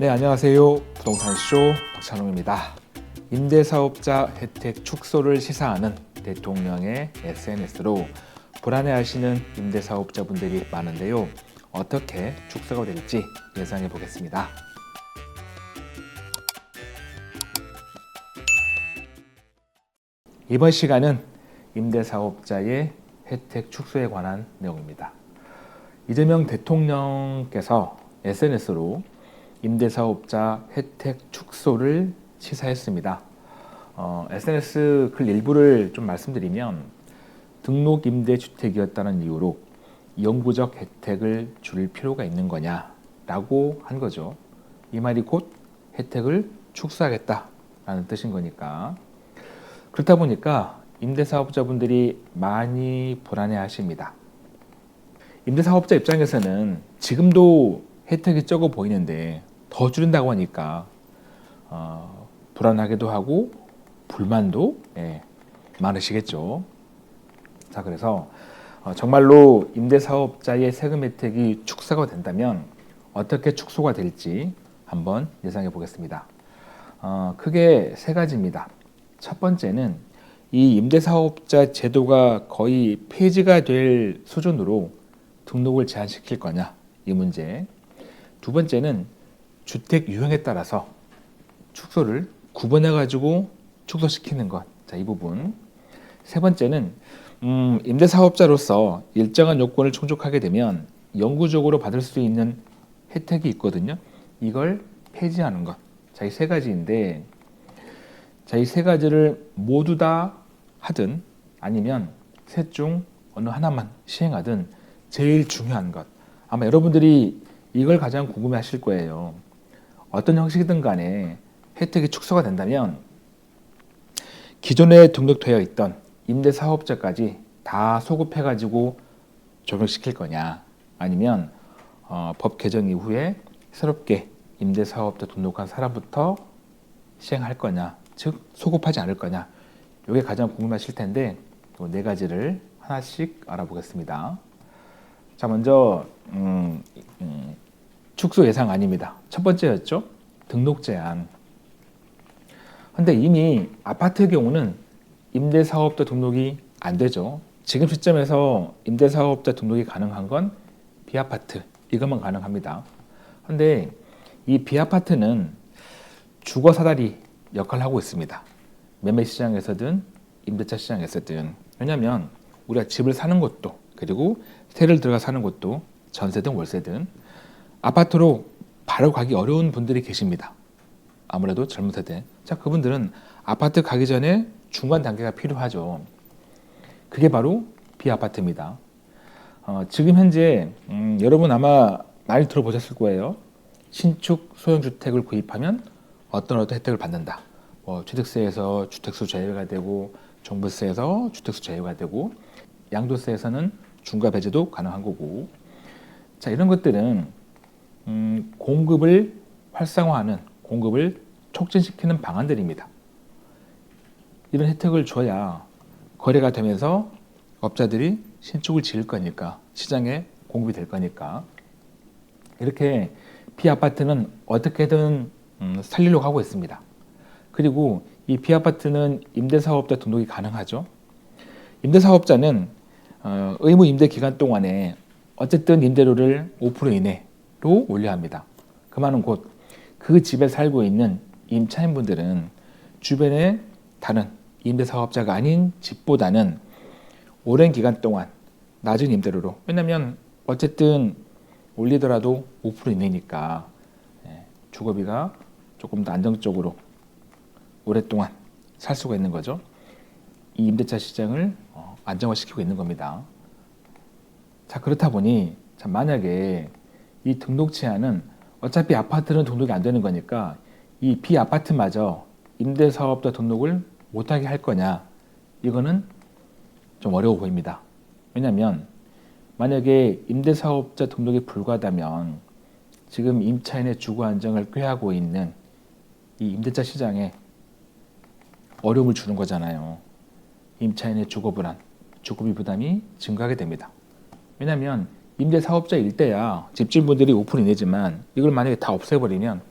네, 안녕하세요. 부동산쇼 박찬웅입니다. 임대사업자 혜택 축소를 시사하는 대통령의 SNS로 불안해하시는 임대사업자분들이 많은데요. 어떻게 축소가 될지 예상해 보겠습니다. 이번 시간은 임대사업자의 혜택 축소에 관한 내용입니다. 이재명 대통령께서 SNS로 임대사업자 혜택 축소를 시사했습니다. SNS 글 일부를 좀 말씀드리면 등록 임대주택이었다는 이유로 영구적 혜택을 줄 필요가 있는 거냐라고 한 거죠. 이 말이 곧 혜택을 축소하겠다라는 뜻인 거니까. 그렇다 보니까 임대사업자분들이 많이 불안해하십니다. 임대사업자 입장에서는 지금도 혜택이 적어 보이는데 더 줄인다고 하니까 불안하기도 하고 불만도 많으시겠죠. 자, 그래서 정말로 임대사업자의 세금 혜택이 축소가 된다면 어떻게 축소가 될지 한번 예상해 보겠습니다. 크게 세 가지입니다. 첫 번째는 이 임대사업자 제도가 거의 폐지가 될 수준으로 등록을 제한시킬 거냐, 이 문제. 두 번째는 주택 유형에 따라서 축소를 구분해가지고 축소시키는 것. 자, 이 부분. 세 번째는 임대사업자로서 일정한 요건을 충족하게 되면 영구적으로 받을 수 있는 혜택이 있거든요. 이걸 폐지하는 것. 자, 이 세 가지인데, 자, 이 세 가지를 모두 다 하든 아니면 셋 중 어느 하나만 시행하든 제일 중요한 것. 아마 여러분들이 이걸 가장 궁금해 하실 거예요. 어떤 형식이든 간에 혜택이 축소가 된다면 기존에 등록되어 있던 임대사업자까지 다 소급해가지고 적용시킬 거냐, 아니면 법 개정 이후에 새롭게 임대사업자 등록한 사람부터 시행할 거냐, 즉 소급하지 않을 거냐, 이게 가장 궁금하실 텐데 이 네 가지를 하나씩 알아보겠습니다. 자, 먼저 축소 예상 아닙니다. 첫 번째였죠. 등록 제한. 근데 이미 아파트의 경우는 임대사업자 등록이 안 되죠. 지금 시점에서 임대사업자 등록이 가능한 건 B아파트, 이것만 가능합니다. 근데 이 B아파트는 주거 사다리 역할을 하고 있습니다. 매매 시장에서든 임대차 시장에서든. 왜냐하면 우리가 집을 사는 것도, 그리고 세를 들어가 사는 것도 전세든 월세든 아파트로 바로 가기 어려운 분들이 계십니다. 아무래도 젊은 세대. 자, 그분들은 아파트 가기 전에 중간 단계가 필요하죠. 그게 바로 B아파트입니다. 지금 현재 여러분 아마 많이 들어보셨을 거예요. 신축 소형주택을 구입하면 어떤 혜택을 받는다. 취득세에서 주택수 제외가 되고, 종부세에서 주택수 제외가 되고, 양도세에서는 중과 배제도 가능한 거고. 자, 이런 것들은 공급을 활성화하는, 공급을 촉진시키는 방안들입니다. 이런 혜택을 줘야 거래가 되면서 업자들이 신축을 지을 거니까, 시장에 공급이 될 거니까. 이렇게 B아파트는 어떻게든 살리려고 하고 있습니다. 그리고 이 B아파트는 임대사업자 등록이 가능하죠. 임대사업자는 의무 임대 기간 동안에 어쨌든 임대료를 5% 이내로 올려야 합니다. 그 말은 곧 그 집에 살고 있는 임차인분들은 주변에 다른 임대사업자가 아닌 집보다는 오랜 기간 동안 낮은 임대료로, 왜냐면 어쨌든 올리더라도 5% 이내니까 주거비가 조금 더 안정적으로 오랫동안 살 수가 있는 거죠. 이 임대차 시장을 안정화시키고 있는 겁니다. 자, 그렇다 보니 만약에 이 등록 제한은 어차피 아파트는 등록이 안 되는 거니까 이 B아파트마저 임대사업자 등록을 못하게 할 거냐, 이거는 좀 어려워 보입니다. 왜냐하면 만약에 임대사업자 등록이 불가하다면 지금 임차인의 주거 안정을 꾀하고 있는 이 임대차 시장에 어려움을 주는 거잖아요. 임차인의 주거 불안, 주거비 부담이 증가하게 됩니다. 왜냐하면 임대사업자일 때야 집주인분들이 5% 이내지만 이걸 만약에 다 없애버리면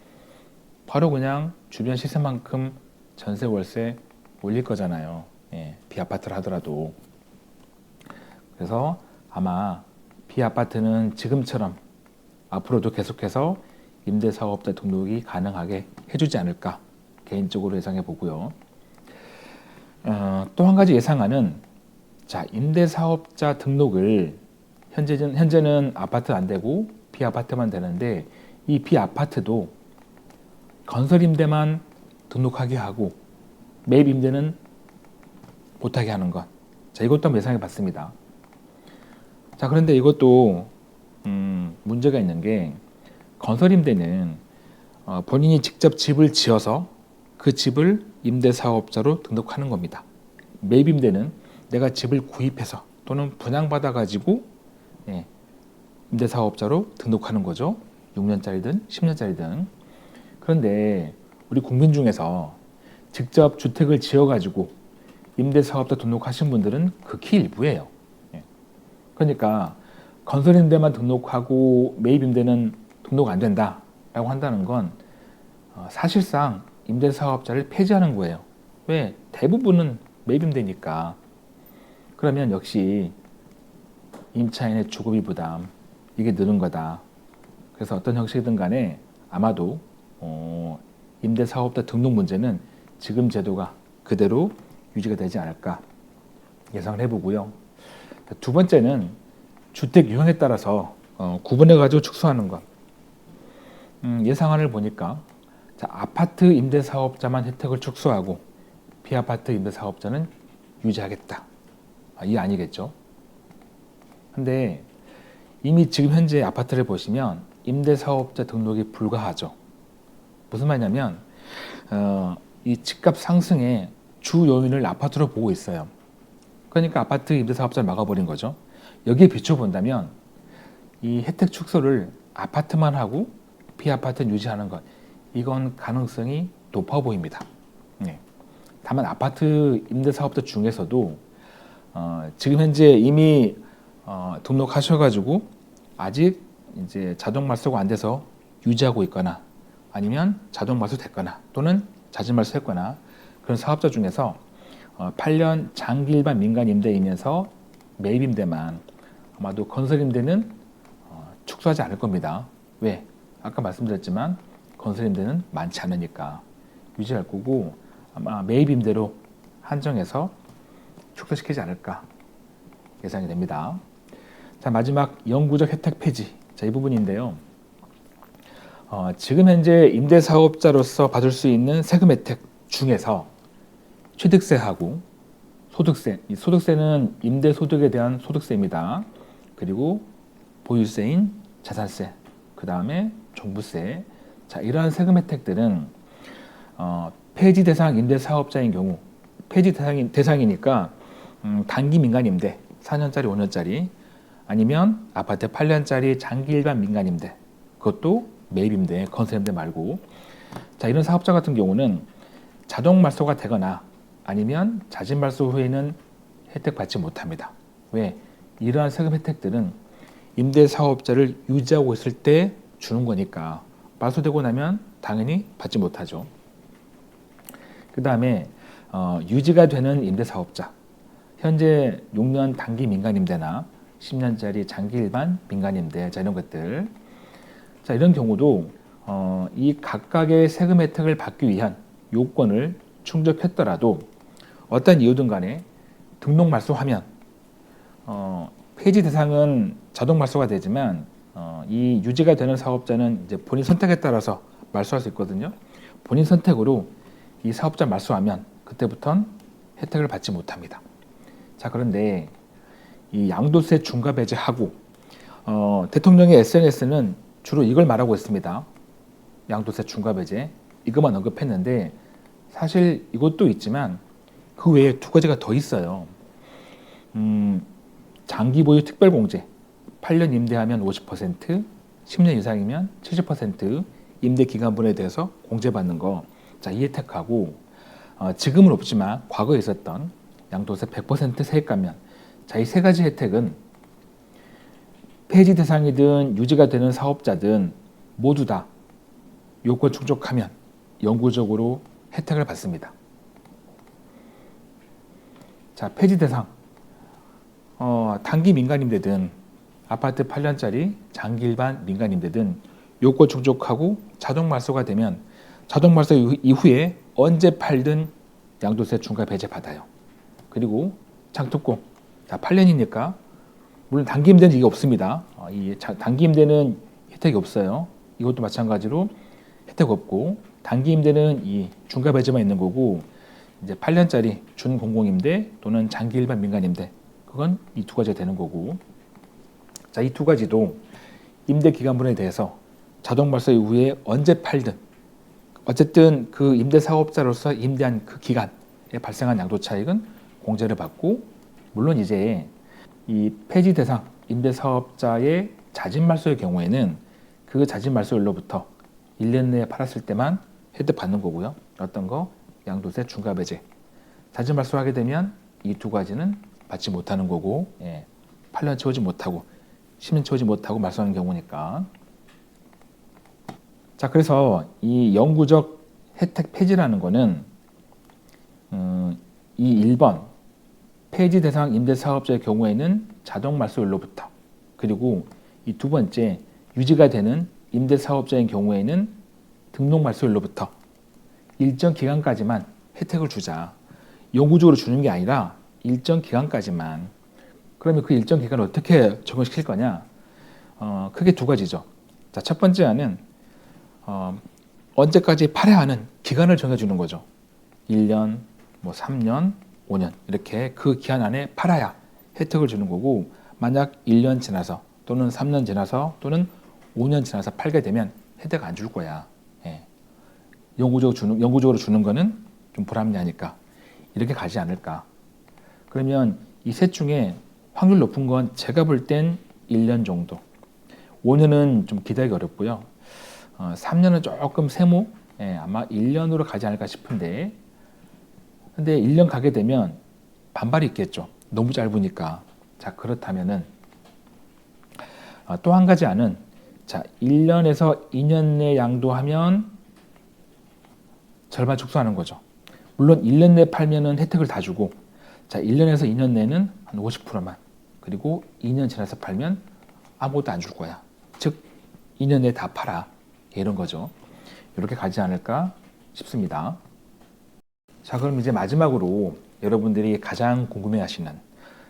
바로 그냥 주변 시세만큼 전세 월세 올릴 거잖아요. 예, 비아파트를 하더라도. 그래서 아마 비아파트는 지금처럼 앞으로도 계속해서 임대사업자 등록이 가능하게 해주지 않을까 개인적으로 예상해 보고요. 또 한 가지 예상안은, 자, 임대사업자 등록을 현재는 아파트 안 되고 비아파트만 되는데, 이 비아파트도 건설임대만 등록하게 하고 매입임대는 못하게 하는 것. 자, 이것도 한번 예상해 봤습니다. 자, 그런데 이것도 문제가 있는 게, 건설임대는 본인이 직접 집을 지어서 그 집을 임대사업자로 등록하는 겁니다. 매입임대는 내가 집을 구입해서 또는 분양받아 가지고 임대사업자로 등록하는 거죠. 6년짜리든 10년짜리든. 그런데 우리 국민 중에서 직접 주택을 지어 가지고 임대사업자 등록하신 분들은 극히 일부예요. 그러니까 건설임대만 등록하고 매입임대는 등록 안 된다라고 한다는 건 사실상 임대사업자를 폐지하는 거예요. 왜? 대부분은 매입임대니까. 그러면 역시 임차인의 주거비 부담, 이게 느는 거다. 그래서 어떤 형식이든 간에 아마도 임대사업자 등록 문제는 지금 제도가 그대로 유지가 되지 않을까 예상을 해보고요. 두 번째는 주택 유형에 따라서 구분해 가지고 축소하는 것. 예상안을 보니까, 자, 아파트 임대사업자만 혜택을 축소하고 비아파트 임대사업자는 유지하겠다. 이 아니겠죠. 근데 이미 지금 현재 아파트를 보시면 임대사업자 등록이 불가하죠. 무슨 말이냐면 이 집값 상승의 주 요인을 아파트로 보고 있어요. 그러니까 아파트 임대사업자를 막아버린 거죠. 여기에 비춰본다면 이 혜택 축소를 아파트만 하고 비아파트는 유지하는 것, 이건 가능성이 높아 보입니다. 다만 아파트 임대사업자 중에서도 지금 현재 이미 등록하셔가지고 아직 이제 자동 말소가 안 돼서 유지하고 있거나, 아니면 자동 말소 됐거나 또는 자진 말소했거나 그런 사업자 중에서 8년 장기 일반 민간 임대이면서 매입 임대만, 아마도 건설 임대는 축소하지 않을 겁니다. 왜? 아까 말씀드렸지만 건설 임대는 많지 않으니까 유지할 거고, 아마 매입 임대로 한정해서 축소시키지 않을까 예상이 됩니다. 자, 마지막 영구적 혜택 폐지. 자, 이 부분인데요. 지금 현재 임대사업자로서 받을 수 있는 세금 혜택 중에서 취득세하고 소득세, 이 소득세는 임대소득에 대한 소득세입니다. 그리고 보유세인 자산세, 그 다음에 종부세. 자, 이러한 세금 혜택들은 폐지 대상 임대사업자인 경우, 폐지 대상이니까 단기 민간 임대 4년짜리 5년짜리, 아니면 아파트 8년짜리 장기 일반 민간 임대, 그것도 매입 임대, 건설 임대 말고. 자, 이런 사업자 같은 경우는 자동 말소가 되거나 아니면 자진 말소 후에는 혜택 받지 못합니다. 왜? 이러한 세금 혜택들은 임대사업자를 유지하고 있을 때 주는 거니까 말소되고 나면 당연히 받지 못하죠. 그 다음에 유지가 되는 임대사업자, 현재 6년 단기 민간임대나 10년짜리 장기 일반 민간임대, 자, 이런 것들. 자, 이런 경우도 이 각각의 세금 혜택을 받기 위한 요건을 충족했더라도 어떤 이유든 간에 등록 말소하면 폐지 대상은 자동 말소가 되지만 이 유지가 되는 사업자는 이제 본인 선택에 따라서 말소할 수 있거든요. 본인 선택으로 이 사업자 말소하면 그때부터는 혜택을 받지 못합니다. 자, 그런데 이 양도세 중과 배제하고 대통령의 SNS는 주로 이걸 말하고 있습니다. 양도세 중과 배제, 이것만 언급했는데 사실 이것도 있지만 그 외에 두 가지가 더 있어요. 장기 보유 특별공제, 8년 임대하면 50%, 10년 이상이면 70% 임대 기간분에 대해서 공제받는 거. 자, 이 혜택하고 지금은 없지만 과거에 있었던 양도세 100% 세액 감면. 자, 이 세 가지 혜택은 폐지 대상이든 유지가 되는 사업자든 모두 다 요건 충족하면 영구적으로 혜택을 받습니다. 자, 폐지 대상. 단기 민간임대든 아파트 8년짜리 장기 일반 민간임대든 요건 충족하고 자동 말소가 되면 자동 말소 이후에 언제 팔든 양도세 중과 배제 받아요. 그리고 장특공. 자, 8년이니까 물론 단기 임대는 이게 없습니다. 이 단기 임대는 혜택이 없어요. 이것도 마찬가지로 혜택 없고 단기 임대는 이 중과 배제만 있는 거고 이제 8년짜리 준공공임대 또는 장기 일반 민간임대 그건 이 두 가지가 되는 거고 자, 이 두 가지도 임대 기간분에 대해서 자동 말소 이후에 언제 팔든 어쨌든 그 임대 사업자로서 임대한 그 기간에 발생한 양도 차익은 공제를 받고 물론 이제 이 폐지 대상 임대 사업자의 자진 말소의 경우에는 그 자진 말소일로부터 1년 내에 팔았을 때만 혜택 받는 거고요. 어떤 거? 양도세 중과 배제. 자진 말소하게 되면 이 두 가지는 받지 못하는 거고 8년 채우지 못하고 10년 채우지 못하고 말소하는 경우니까 자 그래서 이 영구적 혜택 폐지라는 거는 이 1번 폐지 대상 임대사업자의 경우에는 자동 말소일로부터 그리고 이 두 번째 유지가 되는 임대사업자의 경우에는 등록 말소일로부터 일정 기간까지만 혜택을 주자. 영구적으로 주는 게 아니라 일정 기간까지만. 그러면 그 일정 기간을 어떻게 적용시킬 거냐? 크게 두 가지죠. 자, 첫 번째는 언제까지 팔아야 하는 기간을 정해주는 거죠. 1년, 뭐 3년, 5년 이렇게 그 기한 안에 팔아야 혜택을 주는 거고 만약 1년 지나서 또는 3년 지나서 또는 5년 지나서 팔게 되면 혜택 안 줄 거야. 영구적으로 주는 거는 좀 불합리하니까 이렇게 가지 않을까. 그러면 이 셋 중에 확률 높은 건 제가 볼 땐 1년 정도. 5년은 좀 기대하기 어렵고요. 3년은 조금 세모. 아마 1년으로 가지 않을까 싶은데 근데 1년 가게 되면 반발이 있겠죠. 너무 짧으니까. 자, 그렇다면은 또 한 가지 안은 자, 1년에서 2년 내 양도하면 절반 축소하는 거죠. 물론 1년 내 팔면은 혜택을 다 주고 자, 1년에서 2년 내는 한 50%만 그리고 2년 지나서 팔면 아무것도 안 줄 거야. 즉 2년 내에 다 팔아. 이런 거죠. 이렇게 가지 않을까 싶습니다. 자, 그럼 이제 마지막으로 여러분들이 가장 궁금해하시는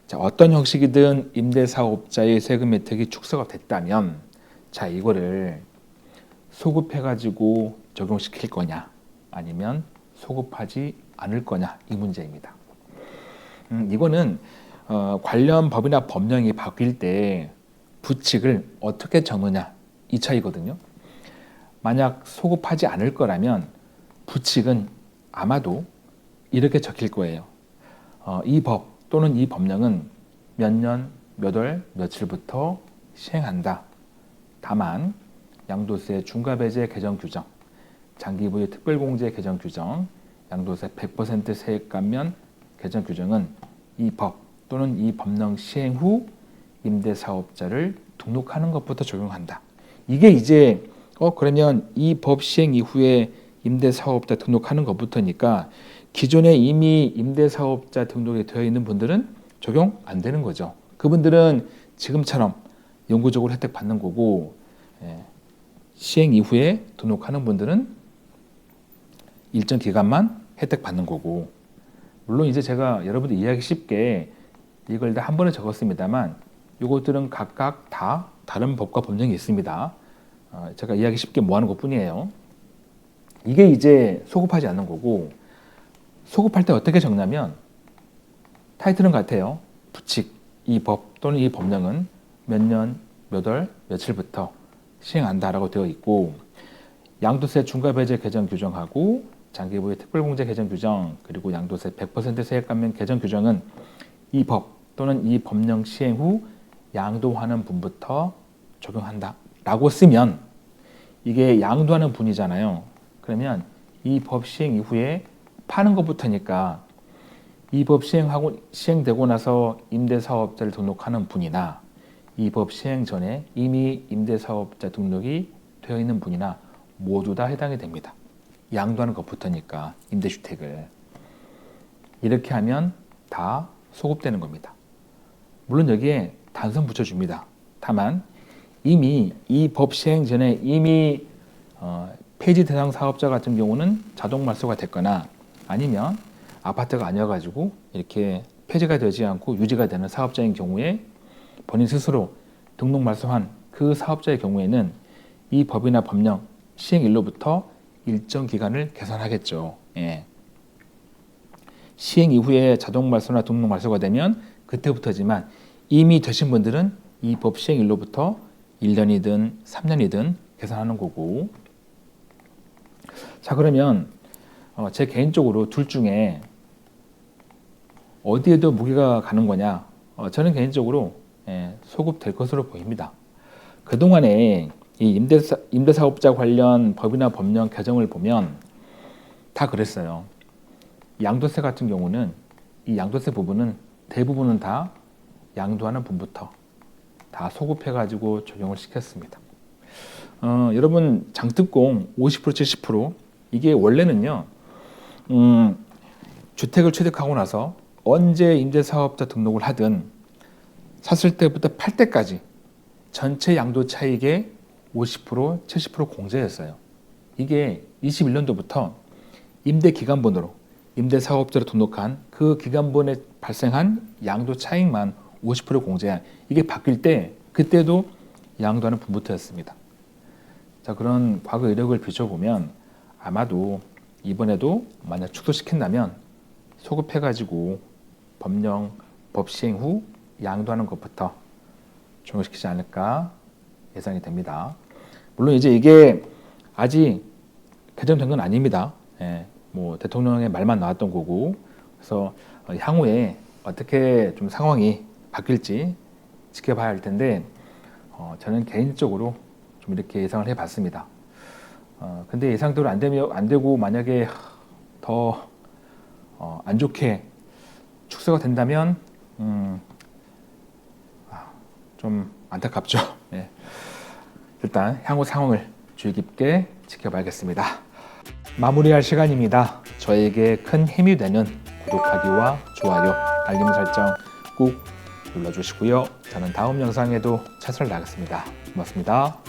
자, 어떤 형식이든 임대사업자의 세금 혜택이 축소가 됐다면 자, 이거를 소급해가지고 적용시킬 거냐 아니면 소급하지 않을 거냐 이 문제입니다. 이거는 관련 법이나 법령이 바뀔 때 부칙을 어떻게 정하냐 이 차이거든요. 만약 소급하지 않을 거라면 부칙은 아마도 이렇게 적힐 거예요. 이 법 또는 이 법령은 몇 년, 몇 월, 며칠부터 시행한다. 다만 양도세 중과배제 개정 규정, 장기부의 특별공제 개정 규정, 양도세 100% 세액 감면 개정 규정은 이 법 또는 이 법령 시행 후 임대사업자를 등록하는 것부터 적용한다. 이게 이제 그러면 이 법 시행 이후에 임대사업자 등록하는 것부터니까 기존에 이미 임대사업자 등록이 되어 있는 분들은 적용 안 되는 거죠. 그분들은 지금처럼 영구적으로 혜택 받는 거고 시행 이후에 등록하는 분들은 일정 기간만 혜택 받는 거고 물론 이제 제가 여러분들 이해하기 쉽게 이걸 다 한 번에 적었습니다만 이것들은 각각 다 다른 법과 법령이 있습니다. 제가 이해하기 쉽게 모아놓은 것뿐이에요. 이게 이제 소급하지 않는 거고 소급할 때 어떻게 적냐면 타이틀은 같아요. 부칙, 이 법 또는 이 법령은 몇 년, 몇 월, 며칠부터 시행한다라고 되어 있고 양도세 중과배제 개정 규정하고 장기부의 특별공제 개정 규정 그리고 양도세 100% 세액 감면 개정 규정은 이 법 또는 이 법령 시행 후 양도하는 분부터 적용한다 라고 쓰면 이게 양도하는 분이잖아요. 그러면 이 법 시행 이후에 파는 것부터니까 이 법 시행되고 나서 임대사업자를 등록하는 분이나 이 법 시행 전에 이미 임대사업자 등록이 되어 있는 분이나 모두 다 해당이 됩니다. 양도하는 것부터니까 임대주택을 이렇게 하면 다 소급되는 겁니다. 물론 여기에 단선 붙여줍니다. 다만 이미 이 법 시행 전에 이미 폐지 대상 사업자 같은 경우는 자동 말소가 됐거나 아니면 아파트가 아니어가지고 이렇게 폐지가 되지 않고 유지가 되는 사업자인 경우에 본인 스스로 등록 말소한 그 사업자의 경우에는 이 법이나 법령 시행일로부터 일정 기간을 계산하겠죠. 예. 시행 이후에 자동 말소나 등록 말소가 되면 그때부터지만 이미 되신 분들은 이 법 시행일로부터 1년이든 3년이든 계산하는 거고. 자, 그러면 제 개인적으로 둘 중에 어디에도 무게가 가는 거냐? 저는 개인적으로 소급될 것으로 보입니다. 그동안에 이 임대사업자 관련 법이나 법령 개정을 보면 다 그랬어요. 양도세 같은 경우는 이 양도세 부분은 대부분은 다 양도하는 분부터 다 소급해가지고 적용을 시켰습니다. 여러분 장특공 50% 70% 이게 원래는요 주택을 취득하고 나서 언제 임대사업자 등록을 하든 샀을 때부터 팔 때까지 전체 양도 차익의 50% 70% 공제였어요. 이게 21년도부터 임대기간번호로 임대사업자로 등록한 그 기간번에 발생한 양도 차익만 50% 공제한 이게 바뀔 때 그때도 양도하는 분부터였습니다. 자, 그런 과거 이력을 비춰보면 아마도 이번에도 만약 축소시킨다면 소급해가지고 법령 법 시행 후 양도하는 것부터 적용시키지 않을까 예상이 됩니다. 물론 이제 이게 아직 개정된 건 아닙니다. 뭐 대통령의 말만 나왔던 거고 그래서 향후에 어떻게 좀 상황이 바뀔지 지켜봐야 할 텐데 저는 개인적으로 좀 이렇게 예상을 해봤습니다. 근데 예상대로 안 되고 만약에 더 안 좋게 축소가 된다면 좀 안타깝죠. 예. 일단 향후 상황을 주의 깊게 지켜봐야겠습니다. 마무리할 시간입니다. 저에게 큰 힘이 되는 구독하기와 좋아요, 알림 설정 꾹 눌러주시고요. 저는 다음 영상에도 최선을 다하겠습니다. 고맙습니다.